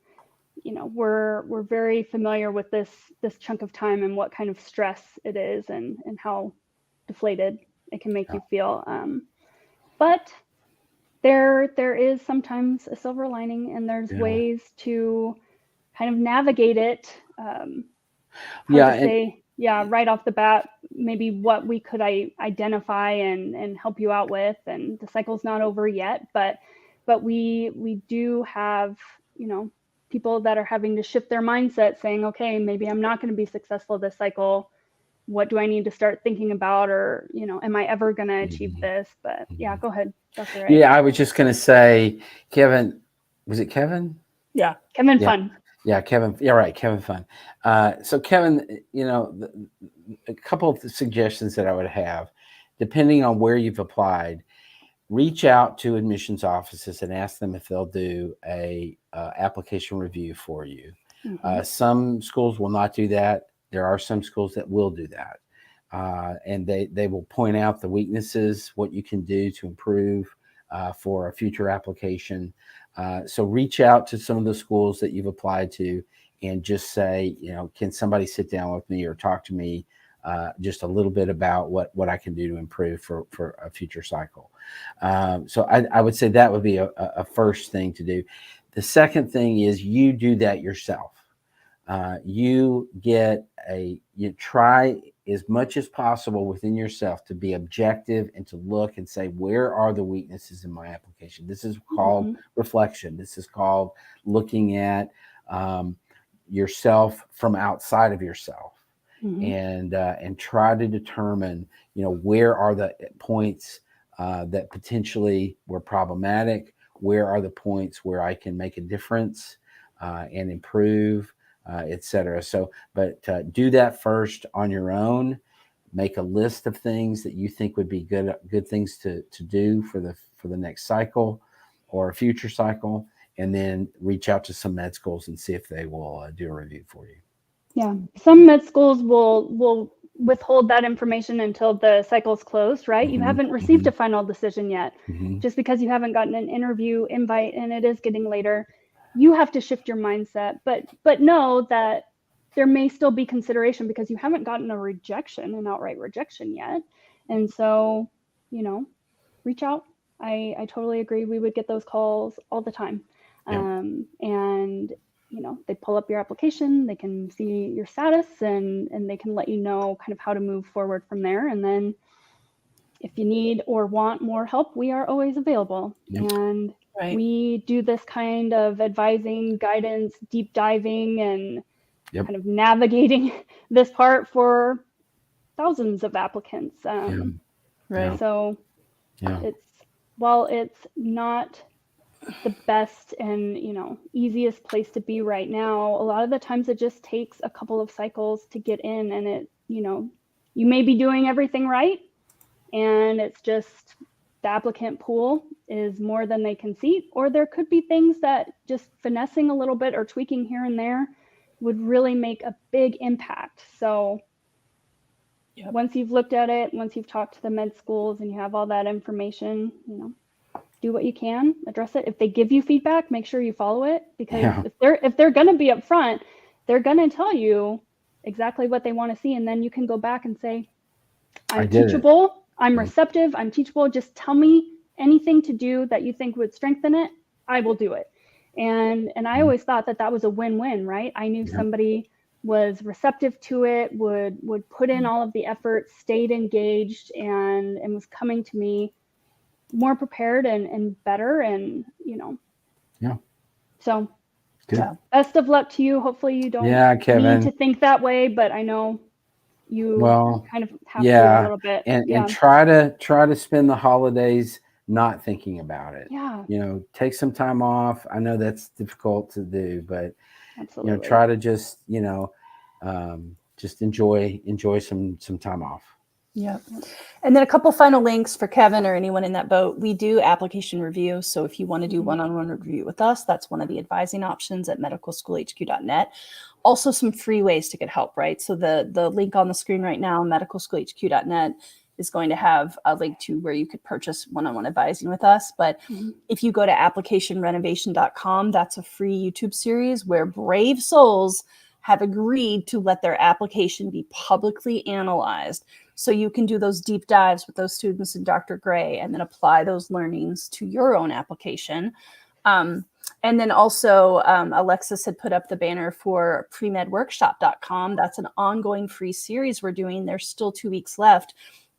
Speaker 1: we're very familiar with this chunk of time and what kind of stress it is, and how deflated it can make you feel. But there is sometimes a silver lining, and there's ways to kind of navigate it. Right off the bat, maybe what we could identify and help you out with. And the cycle's not over yet, but we do have, people that are having to shift their mindset, saying, okay, maybe I'm not going to be successful this cycle. What do I need to start thinking about? Or, am I ever going to achieve this? But yeah, go ahead. Dr. Wright.
Speaker 2: Yeah, I was just going to say, Kevin, was it Kevin?
Speaker 3: Yeah.
Speaker 1: Kevin Fun.
Speaker 2: Yeah, Kevin. Yeah, right. Kevin Fun. So Kevin, a couple of suggestions that I would have, depending on where you've applied, reach out to admissions offices and ask them if they'll do a application review for you.
Speaker 1: Mhm.
Speaker 2: Some schools will not do that. There are some schools that will do that. And they will point out the weaknesses, what you can do to improve for a future application. So reach out to some of the schools that you've applied to and just say, can somebody sit down with me or talk to me just a little bit about what I can do to improve for a future cycle. So I would say that would be a first thing to do. The second thing is you do that yourself. You try as much as possible within yourself to be objective and to look and say, where are the weaknesses in my application? This is called reflection. This is called looking at yourself from outside of yourself. And try to determine, where are the points that potentially were problematic? Where are the points where I can make a difference and improve, et cetera. So, but do that first on your own. Make a list of things that you think would be good things to do for the next cycle or a future cycle, and then reach out to some med schools and see if they will do a review for you.
Speaker 1: Yeah, some med schools will withhold that information until the cycle's closed, right? You haven't received a final decision yet. Just because you haven't gotten an interview invite and it is getting later, you have to shift your mindset. But know that there may still be consideration because you haven't gotten an outright rejection yet. And so, reach out. I totally agree. We would get those calls all the time. And they pull up your application, they can see your status, and they can let you know kind of how to move forward from there. And then if you need or want more help, we are always available. And we do this kind of advising, guidance, deep diving, and kind of navigating this part for thousands of applicants. So while it's not the best and easiest place to be right now, a lot of the times it just takes a couple of cycles to get in, and it you may be doing everything right, and it's just the applicant pool is more than they can see, or there could be things that just finessing a little bit or tweaking here and there would really make a big impact. So once you've looked at it, once you've talked to the med schools and you have all that information, do what you can, address it. If they give you feedback, make sure you follow it, because if they're going to be upfront, they're going to tell you exactly what they want to see. And then you can go back and say, I'm teachable, I'm receptive, I'm teachable. Just tell me anything to do that you think would strengthen it. I will do it. And I always thought that was a win-win, right? I knew somebody was receptive to it, would put in all of the effort, stayed engaged, and was coming to me more prepared and better, and so best of luck to you. Hopefully you don't need to think that way, but I know you kind of have to a little bit.
Speaker 2: And try to spend the holidays not thinking about it. Take some time off. I know that's difficult to do, but try to just enjoy some time off.
Speaker 3: And then a couple final links for Kevin or anyone in that boat. We do application review. So if you want to do one-on-one review with us, that's one of the advising options at medicalschoolhq.net. Also some free ways to get help, right? So the link on the screen right now, medicalschoolhq.net, is going to have a link to where you could purchase one-on-one advising with us. But if you go to applicationrenovation.com, that's a free YouTube series where brave souls have agreed to let their application be publicly analyzed. So you can do those deep dives with those students and Dr. Gray, and then apply those learnings to your own application. And then also Alexis had put up the banner for premedworkshop.com. That's an ongoing free series we're doing. There's still 2 weeks left.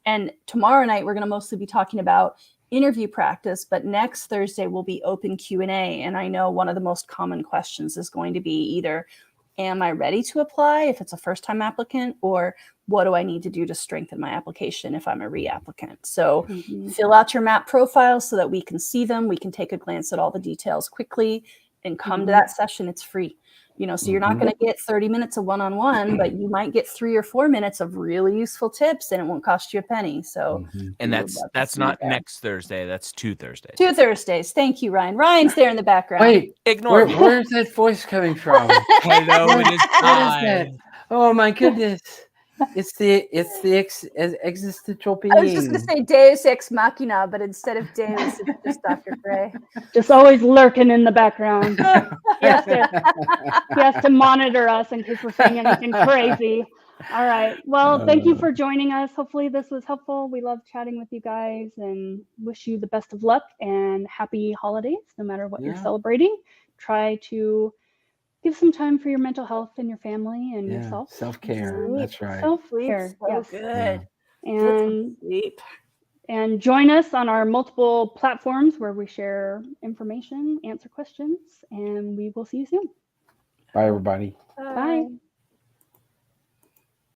Speaker 3: And tomorrow night, we're going to mostly be talking about interview practice, but next Thursday will be open Q&A. And I know one of the most common questions is going to be either, am I ready to apply if it's a first-time applicant, or what do I need to do to strengthen my application if I'm a reapplicant? So fill out your MAP profile so that we can see them. We can take a glance at all the details quickly and come to that session. It's free. So you're not going to get 30 minutes of one-on-one, but you might get 3 or 4 minutes of really useful tips, and it won't cost you a penny. So,
Speaker 4: and that's not next Thursday. That's 2 Thursdays.
Speaker 3: 2 Thursdays. Thank you, Ryan. Ryan's there in the background.
Speaker 2: Wait,
Speaker 4: Ignore me.
Speaker 2: where's that voice coming from?
Speaker 4: Hello, it is
Speaker 2: What is
Speaker 4: I.
Speaker 2: that? Oh my goodness! It's the existential being.
Speaker 3: I was just going to say Deus Ex Machina, but instead of Deus, it's just Dr. Gray.
Speaker 1: Just always lurking in the background. He has to monitor us in case we're saying anything crazy. All right. Well, thank you for joining us. Hopefully this was helpful. We love chatting with you guys and wish you the best of luck and happy holidays, no matter what you're celebrating. Try to give some time for your mental health and your family and yourself.
Speaker 2: Self-care. That's right.
Speaker 1: Self-care.
Speaker 3: So
Speaker 1: Yes.
Speaker 3: good.
Speaker 1: And join us on our multiple platforms where we share information, answer questions, and we will see you soon.
Speaker 2: Bye, everybody.
Speaker 1: Bye.